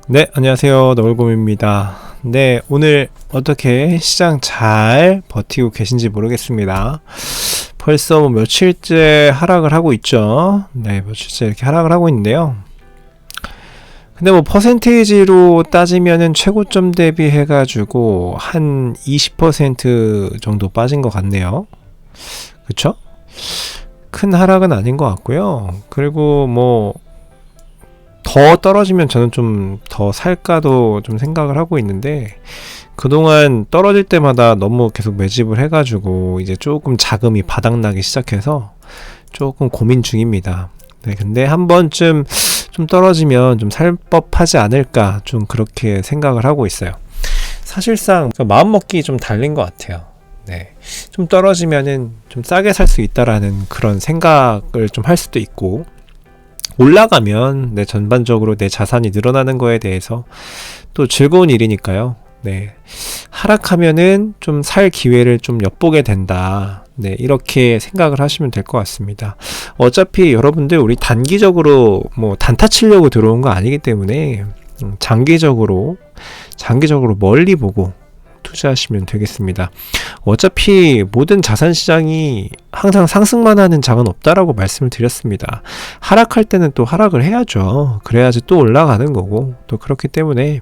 네, 안녕하세요. 너울곰입니다. 네, 오늘 어떻게 시장 잘 버티고 계신지 모르겠습니다. 벌써 며칠째 하락을 하고 있죠. 네, 며칠째 이렇게 하락을 하고 있는데요. 근데 퍼센테이지로 따지면은 최고점 대비해가지고 한 20% 정도 빠진 것 같네요. 그쵸? 큰 하락은 아닌 것 같고요. 그리고 더 떨어지면 저는 좀 더 살까도 좀 생각을 하고 있는데, 그동안 떨어질 때마다 너무 계속 매집을 해가지고 이제 조금 자금이 바닥나기 시작해서 조금 고민 중입니다. 네, 근데 한 번쯤 좀 떨어지면 좀 살 법하지 않을까, 좀 그렇게 생각을 하고 있어요. 사실상 마음먹기 좀 달린 것 같아요. 네, 좀 떨어지면은 좀 싸게 살 수 있다라는 그런 생각을 좀 할 수도 있고, 올라가면 전반적으로 내 자산이 늘어나는 거에 대해서 또 즐거운 일이니까요. 네, 하락하면은 좀 살 기회를 좀 엿보게 된다. 네, 이렇게 생각을 하시면 될 것 같습니다. 어차피 여러분들 우리 단기적으로 단타 치려고 들어온 거 아니기 때문에 장기적으로 멀리 보고 투자하시면 되겠습니다. 어차피 모든 자산 시장이 항상 상승만 하는 장은 없다라고 말씀을 드렸습니다. 하락할 때는 또 하락을 해야죠. 그래야지 또 올라가는 거고, 또 그렇기 때문에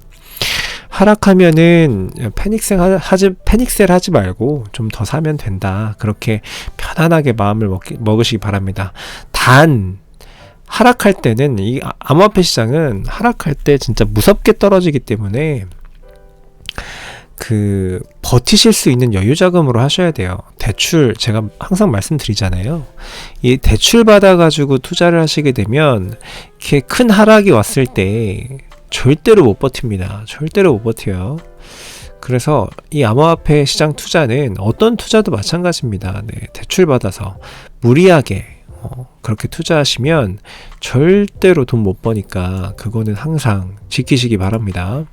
하락하면은 패닉셀 하지 말고 좀 더 사면 된다. 그렇게 편안하게 마음을 먹으시기 바랍니다. 단 하락할 때는 이 암호화폐 시장은 하락할 때 진짜 무섭게 떨어지기 때문에 버티실 수 있는 여유 자금으로 하셔야 돼요. 대출, 제가 항상 말씀드리잖아요. 이 대출 받아가지고 투자를 하시게 되면 이렇게 큰 하락이 왔을 때 절대로 못 버팁니다. 절대로 못 버텨요. 그래서 이 암호화폐 시장 투자는 어떤 투자도 마찬가지입니다. 네, 대출 받아서 무리하게 그렇게 투자하시면 절대로 돈 못 버니까 그거는 항상 지키시기 바랍니다.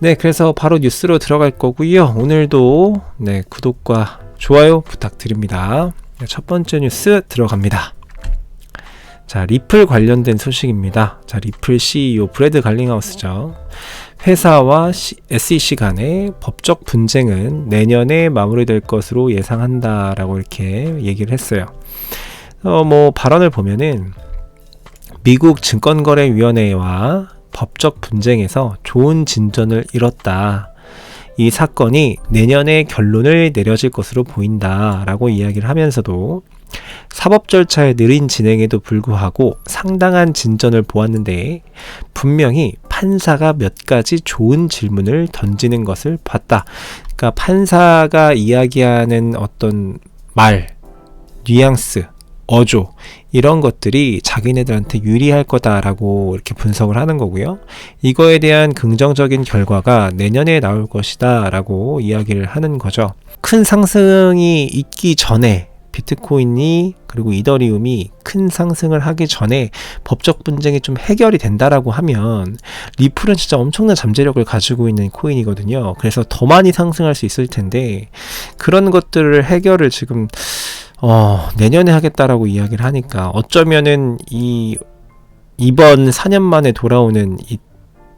네, 그래서 바로 뉴스로 들어갈 거고요. 오늘도 구독과 좋아요 부탁드립니다. 첫 번째 뉴스 들어갑니다. 자, 리플 관련된 소식입니다. 자, 리플 CEO 브래드 갈링하우스죠. 회사와 SEC 간의 법적 분쟁은 내년에 마무리될 것으로 예상한다라고 이렇게 얘기를 했어요. 발언을 보면은 미국 증권거래위원회와 법적 분쟁에서 좋은 진전을 이뤘다. 이 사건이 내년에 결론을 내려질 것으로 보인다 라고 이야기를 하면서도 사법 절차의 느린 진행에도 불구하고 상당한 진전을 보았는데 분명히 판사가 몇 가지 좋은 질문을 던지는 것을 봤다. 그러니까 판사가 이야기하는 어떤 말, 뉘앙스, 어조, 이런 것들이 자기네들한테 유리할 거다라고 이렇게 분석을 하는 거고요. 이거에 대한 긍정적인 결과가 내년에 나올 것이다 라고 이야기를 하는 거죠. 큰 상승이 있기 전에 비트코인이 그리고 이더리움이 큰 상승을 하기 전에 법적 분쟁이 좀 해결이 된다라고 하면 리플은 진짜 엄청난 잠재력을 가지고 있는 코인이거든요. 그래서 더 많이 상승할 수 있을 텐데 그런 것들을 해결을 지금 내년에 하겠다라고 이야기를 하니까 어쩌면은 이번 4년 만에 돌아오는 이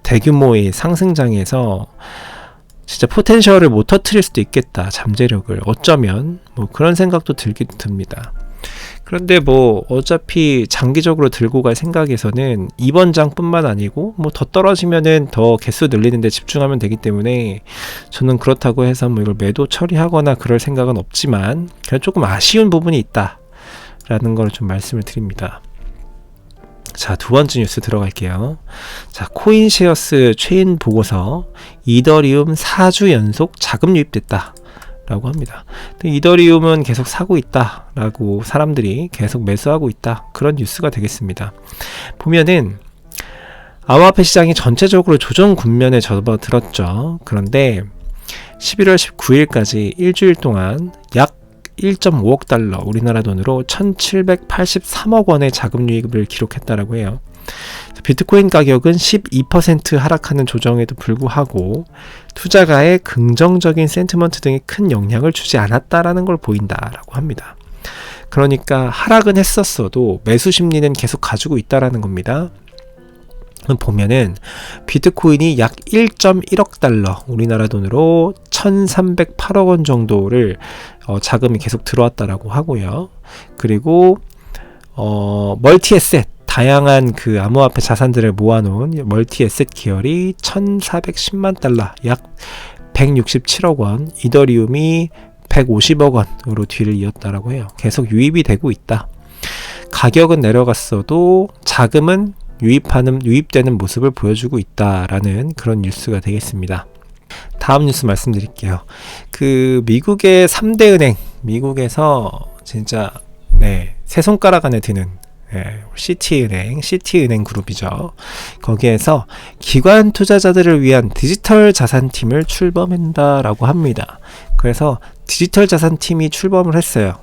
대규모의 상승장에서 진짜 포텐셜을 못 터뜨릴 수도 있겠다. 잠재력을. 어쩌면 그런 생각도 듭니다. 그런데 어차피 장기적으로 들고 갈 생각에서는 이번 장뿐만 아니고 더 떨어지면은 더 개수 늘리는 데 집중하면 되기 때문에 저는 그렇다고 해서 이걸 매도 처리하거나 그럴 생각은 없지만 그냥 조금 아쉬운 부분이 있다 라는 걸 좀 말씀을 드립니다. 자, 두 번째 뉴스 들어갈게요. 자, 코인쉐어스 최인 보고서 이더리움 4주 연속 자금 유입됐다 라고 합니다. 이더리움은 계속 사고 있다 라고 사람들이 계속 매수하고 있다, 그런 뉴스가 되겠습니다. 보면은 암호화폐 시장이 전체적으로 조정 국면에 접어들었죠. 그런데 11월 19일까지 일주일 동안 약 1.5억 달러, 우리나라 돈으로 1783억 원의 자금 유입을 기록했다라고 해요. 비트코인 가격은 12% 하락하는 조정에도 불구하고 투자가의 긍정적인 센티먼트 등에 큰 영향을 주지 않았다라는 걸 보인다라고 합니다. 그러니까 하락은 했었어도 매수 심리는 계속 가지고 있다라는 겁니다. 보면은 비트코인이 약 1.1억 달러, 우리나라 돈으로 1308억 원 정도를 자금이 계속 들어왔다라고 하고요. 그리고 멀티에셋, 다양한 그 암호화폐 자산들을 모아놓은 멀티에셋 기열이 1410만 달러, 약 167억 원, 이더리움이 150억 원으로 뒤를 이었다라고 해요. 계속 유입이 되고 있다. 가격은 내려갔어도 자금은 유입되는 모습을 보여주고 있다라는 그런 뉴스가 되겠습니다. 다음 뉴스 말씀드릴게요. 그 미국의 3대 은행, 미국에서 진짜 세 손가락 안에 드는 시티은행 그룹이죠. 거기에서 기관 투자자들을 위한 디지털 자산팀을 출범한다라고 합니다. 그래서 디지털 자산팀이 출범을 했어요.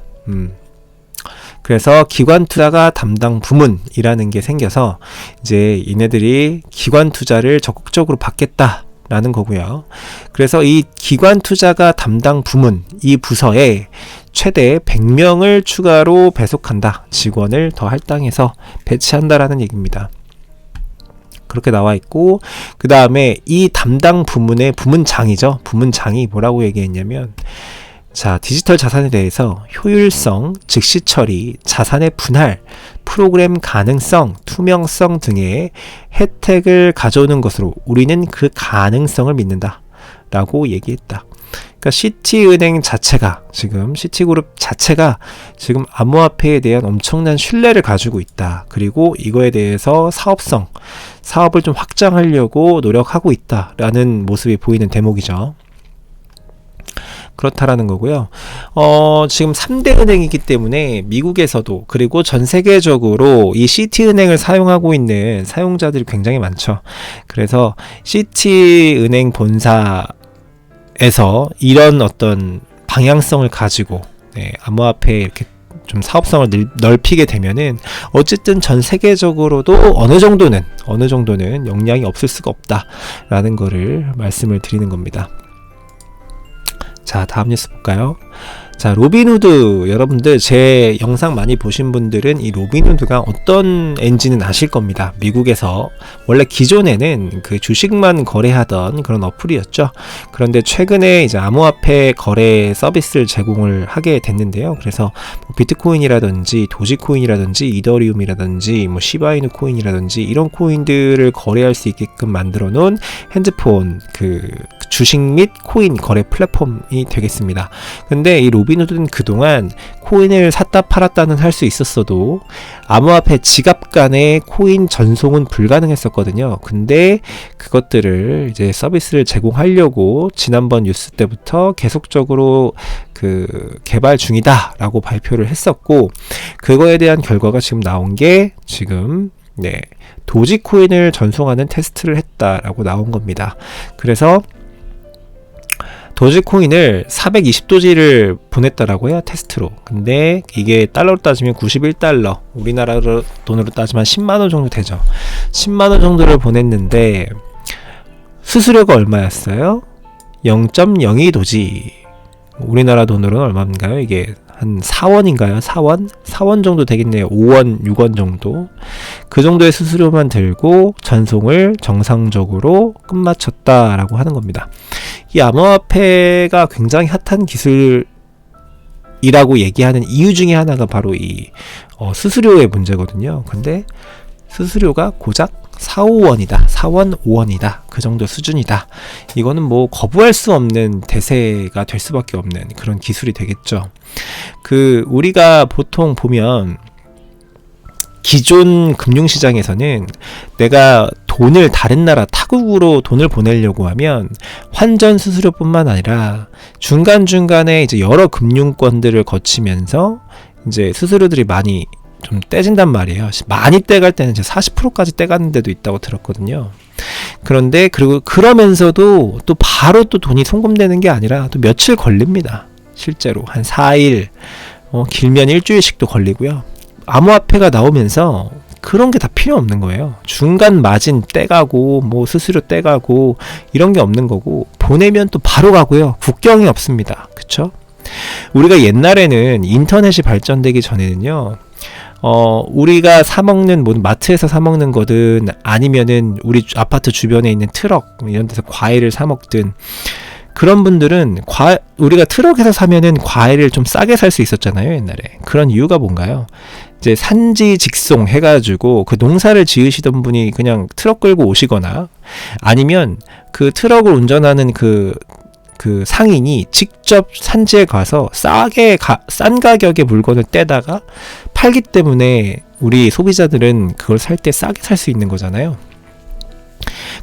그래서 기관 투자가 담당 부문이라는 게 생겨서 이제 얘네들이 기관 투자를 적극적으로 받겠다라는 거고요. 그래서 이 기관 투자가 담당 부문, 이 부서에 최대 100명을 추가로 배속한다. 직원을 더 할당해서 배치한다라는 얘기입니다. 그렇게 나와 있고, 그 다음에 이 담당 부문의 부문장이죠. 부문장이 뭐라고 얘기했냐면, 자, 디지털 자산에 대해서 효율성, 즉시 처리, 자산의 분할, 프로그램 가능성, 투명성 등의 혜택을 가져오는 것으로 우리는 그 가능성을 믿는다 라고 얘기했다. 그러니까 시티은행 자체가, 지금 시티그룹 자체가 지금 암호화폐에 대한 엄청난 신뢰를 가지고 있다. 그리고 이거에 대해서 사업을 좀 확장하려고 노력하고 있다라는 모습이 보이는 대목이죠. 그렇다라는 거고요. 지금 3대 은행이기 때문에 미국에서도, 그리고 전 세계적으로 이 시티은행을 사용하고 있는 사용자들이 굉장히 많죠. 그래서 시티은행 본사에서 이런 어떤 방향성을 가지고 암호화폐에 이렇게 좀 사업성을 넓히게 되면은 어쨌든 전 세계적으로도 어느 정도는 영향이 없을 수가 없다라는 거를 말씀을 드리는 겁니다. 자, 다음 뉴스 볼까요? 자, 로빈후드, 여러분들 제 영상 많이 보신 분들은 이 로빈후드가 어떤 앤지는 아실 겁니다. 미국에서 원래 기존에는 그 주식만 거래하던 그런 어플이었죠. 그런데 최근에 이제 암호화폐 거래 서비스를 제공을 하게 됐는데요. 그래서 뭐 비트코인이라든지 도지코인이라든지 이더리움이라든지 뭐 시바이누 코인이라든지 이런 코인들을 거래할 수 있게끔 만들어 놓은 핸드폰 그 주식 및 코인 거래 플랫폼이 되겠습니다. 근데 이 로빈후드는 그동안 코인을 샀다 팔았다는 할 수 있었어도 암호화폐 지갑 간의 코인 전송은 불가능했었거든요. 근데 그것들을 이제 서비스를 제공하려고 지난번 뉴스 때부터 계속적으로 그 개발 중이다라고 발표를 했었고, 그거에 대한 결과가 지금 나온 게 지금 도지코인을 전송하는 테스트를 했다라고 나온 겁니다. 그래서 도지코인을 420도지를 보냈다라고 해요, 테스트로. 근데 이게 달러로 따지면 91달러, 우리나라 돈으로 따지면 10만원 정도 되죠. 10만원 정도를 보냈는데 수수료가 얼마였어요? 0.02도지. 우리나라 돈으로는 얼마인가요? 이게 한 4원인가요? 4원 정도 되겠네요. 5원, 6원 정도. 그 정도의 수수료만 들고 전송을 정상적으로 끝마쳤다라고 하는 겁니다. 이 암호화폐가 굉장히 핫한 기술이라고 얘기하는 이유 중에 하나가 바로 이 수수료의 문제거든요. 근데 수수료가 고작 4-5원이다. 4원, 5원이다. 그 정도 수준이다. 이거는 뭐 거부할 수 없는 대세가 될 수밖에 없는 그런 기술이 되겠죠. 우리가 보통 보면 기존 금융시장에서는 내가 돈을 다른 나라 타국으로 돈을 보내려고 하면 환전 수수료뿐만 아니라 중간중간에 이제 여러 금융권들을 거치면서 이제 수수료들이 많이 좀 떼진단 말이에요. 많이 떼갈 때는 이제 40%까지 떼가는 데도 있다고 들었거든요. 그런데 그러면서도 또 바로 또 돈이 송금되는 게 아니라 또 며칠 걸립니다. 실제로 한 4일, 길면 일주일씩도 걸리고요. 암호화폐가 나오면서 그런 게 다 필요 없는 거예요. 중간 마진 떼가고 뭐 수수료 떼가고 이런 게 없는 거고, 보내면 또 바로 가고요. 국경이 없습니다. 그쵸? 우리가 옛날에는 인터넷이 발전되기 전에는요, 우리가 사 먹는 뭐 마트에서 사 먹는 거든 아니면은 우리 아파트 주변에 있는 트럭 이런 데서 과일을 사 먹든 그런 분들은 우리가 트럭에서 사면은 과일을 좀 싸게 살 수 있었잖아요, 옛날에. 그런 이유가 뭔가요? 이제 산지 직송 해가지고 그 농사를 지으시던 분이 그냥 트럭 끌고 오시거나 아니면 그 트럭을 운전하는 그 상인이 직접 산지에 가서 싼 가격에 물건을 떼다가 팔기 때문에 우리 소비자들은 그걸 살 때 싸게 살 수 있는 거잖아요.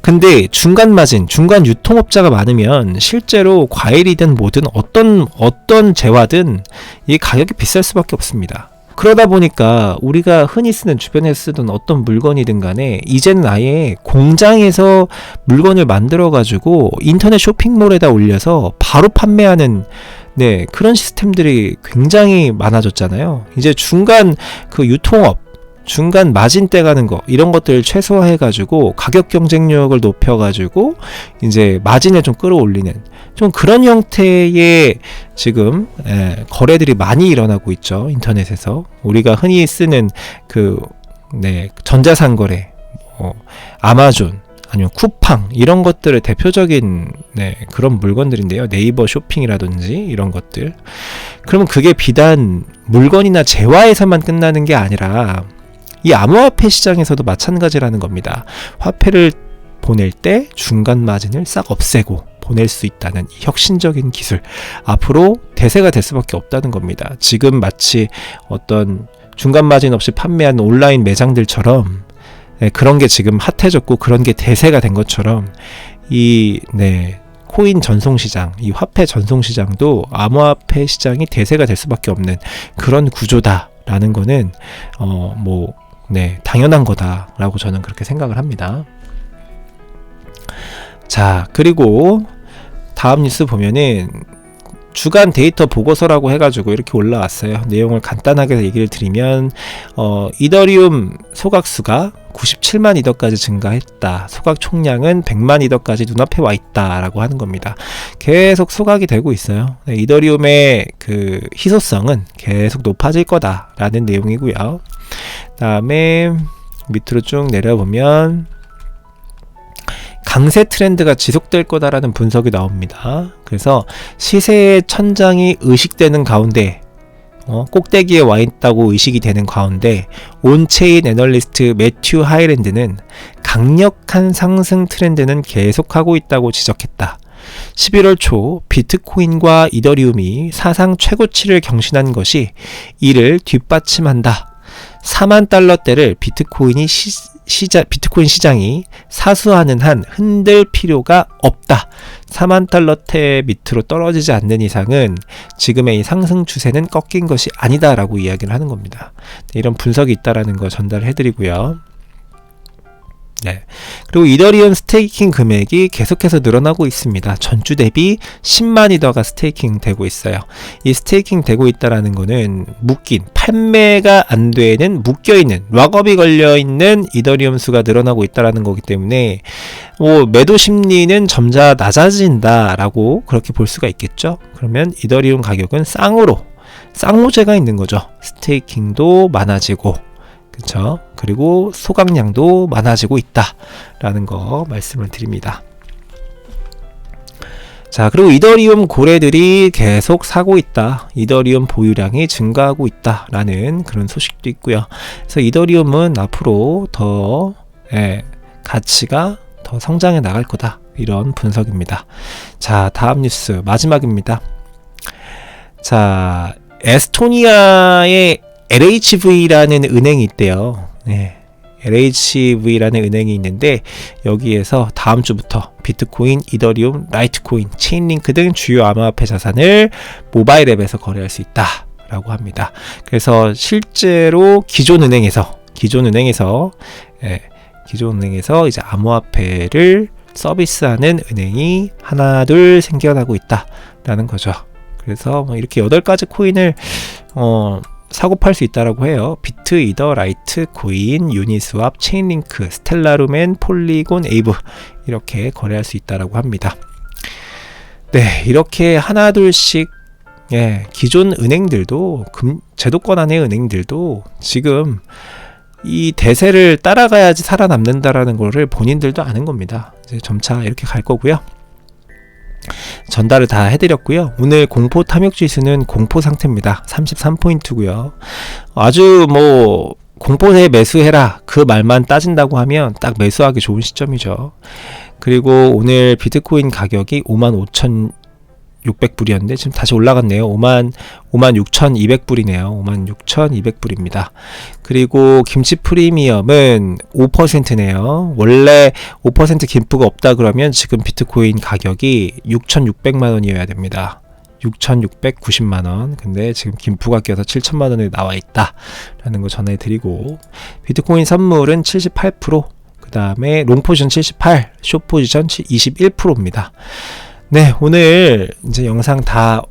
근데 중간 마진, 중간 유통업자가 많으면 실제로 과일이든 뭐든 어떤 재화든 이 가격이 비쌀 수밖에 없습니다. 그러다 보니까 우리가 흔히 쓰는 주변에 쓰던 어떤 물건이든 간에 이제는 아예 공장에서 물건을 만들어 가지고 인터넷 쇼핑몰에다 올려서 바로 판매하는 그런 시스템들이 굉장히 많아졌잖아요. 이제 중간 그 유통업, 중간 마진 떼가는 거 이런 것들을 최소화해 가지고 가격 경쟁력을 높여 가지고 이제 마진을 좀 끌어올리는 좀 그런 형태의 지금 거래들이 많이 일어나고 있죠. 인터넷에서 우리가 흔히 쓰는 전자상거래, 아마존 아니면 쿠팡 이런 것들의 대표적인 그런 물건들인데요. 네이버 쇼핑이라든지 이런 것들. 그러면 그게 비단 물건이나 재화에서만 끝나는 게 아니라 이 암호화폐 시장에서도 마찬가지라는 겁니다. 화폐를 보낼 때 중간 마진을 싹 없애고 보낼 수 있다는 이 혁신적인 기술, 앞으로 대세가 될 수밖에 없다는 겁니다. 지금 마치 어떤 중간 마진 없이 판매하는 온라인 매장들처럼 그런 게 지금 핫해졌고 그런 게 대세가 된 것처럼 이 코인 전송시장, 이 화폐 전송시장도 암호화폐 시장이 대세가 될 수밖에 없는 그런 구조다라는 거는 당연한 거다라고 저는 그렇게 생각을 합니다. 자, 그리고 다음 뉴스 보면은 주간 데이터 보고서라고 해가지고 이렇게 올라왔어요. 내용을 간단하게 얘기를 드리면 이더리움 소각수가 97만 이더까지 증가했다. 소각 총량은 100만 이더까지 눈앞에 와 있다라고 하는 겁니다. 계속 소각이 되고 있어요. 이더리움의 그 희소성은 계속 높아질 거다라는 내용이고요. 다음에 밑으로 쭉 내려보면 강세 트렌드가 지속될 거다라는 분석이 나옵니다. 그래서 시세의 천장이 의식되는 가운데 꼭대기에 와 있다고 의식이 되는 가운데 온체인 애널리스트 매튜 하이랜드는 강력한 상승 트렌드는 계속하고 있다고 지적했다. 11월 초 비트코인과 이더리움이 사상 최고치를 경신한 것이 이를 뒷받침한다. 4만 달러대를 비트코인 시장이 사수하는 한 흔들 필요가 없다. 4만 달러대 밑으로 떨어지지 않는 이상은 지금의 이 상승 추세는 꺾인 것이 아니다라고 이야기를 하는 겁니다. 이런 분석이 있다라는 거 전달해드리고요. 그리고 이더리움 스테이킹 금액이 계속해서 늘어나고 있습니다. 전주 대비 10만 이더가 스테이킹 되고 있어요. 이 스테이킹 되고 있다라는 거는 판매가 안 되는 묶여있는 락업이 걸려있는 이더리움 수가 늘어나고 있다라는 거기 때문에 매도 심리는 점차 낮아진다라고 그렇게 볼 수가 있겠죠. 그러면 이더리움 가격은 쌍호재가 있는 거죠. 스테이킹도 많아지고 그렇죠. 그리고 소각량도 많아지고 있다라는 거 말씀을 드립니다. 자, 그리고 이더리움 고래들이 계속 사고 있다. 이더리움 보유량이 증가하고 있다라는 그런 소식도 있고요. 그래서 이더리움은 앞으로 더 가치가 더 성장해 나갈 거다. 이런 분석입니다. 자, 다음 뉴스 마지막입니다. 자, 에스토니아의 LHV라는 은행이 있대요. LHV라는 은행이 있는데 여기에서 다음 주부터 비트코인, 이더리움, 라이트코인, 체인링크 등 주요 암호화폐 자산을 모바일 앱에서 거래할 수 있다라고 합니다. 그래서 실제로 기존 은행에서 이제 암호화폐를 서비스하는 은행이 하나 둘 생겨나고 있다라는 거죠. 그래서 이렇게 8가지 코인을 사고 팔 수 있다라고 해요. 비트, 이더, 라이트, 코인, 유니스왑, 체인링크, 스텔라룸, 폴리곤, 에이브 이렇게 거래할 수 있다라고 합니다. 이렇게 하나 둘씩 기존 은행들도 제도권 안의 은행들도 지금 이 대세를 따라가야지 살아남는다라는 거를 본인들도 아는 겁니다. 이제 점차 이렇게 갈 거고요. 전달을 다 해드렸고요. 오늘 공포 탐욕 지수는 공포 상태입니다. 33포인트고요. 아주 뭐 공포에 매수해라 그 말만 따진다고 하면 딱 매수하기 좋은 시점이죠. 그리고 오늘 비트코인 가격이 55,600불이었는데 지금 다시 올라갔네요. 56,200불이네요. 56,200불입니다. 그리고 김치 프리미엄은 5%네요. 원래 5% 김프가 없다 그러면 지금 비트코인 가격이 6,600만원이어야 됩니다. 6,690만원. 근데 지금 김프가 껴서 7천만원에 나와 있다 라는 거 전해드리고, 비트코인 선물은 78%, 그 다음에 롱포지션 78, 숏포지션 21%입니다. 네, 오늘 이제 영상 다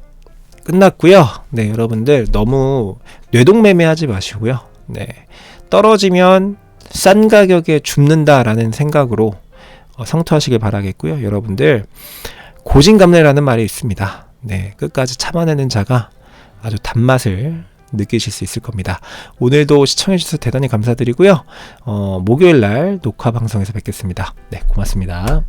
끝났고요. 네, 여러분들 너무 뇌동매매하지 마시고요. 네, 떨어지면 싼 가격에 줍는다라는 생각으로 성투하시길 바라겠고요. 여러분들 고진감래라는 말이 있습니다. 네, 끝까지 참아내는 자가 아주 단맛을 느끼실 수 있을 겁니다. 오늘도 시청해주셔서 대단히 감사드리고요. 목요일날 녹화 방송에서 뵙겠습니다. 네, 고맙습니다.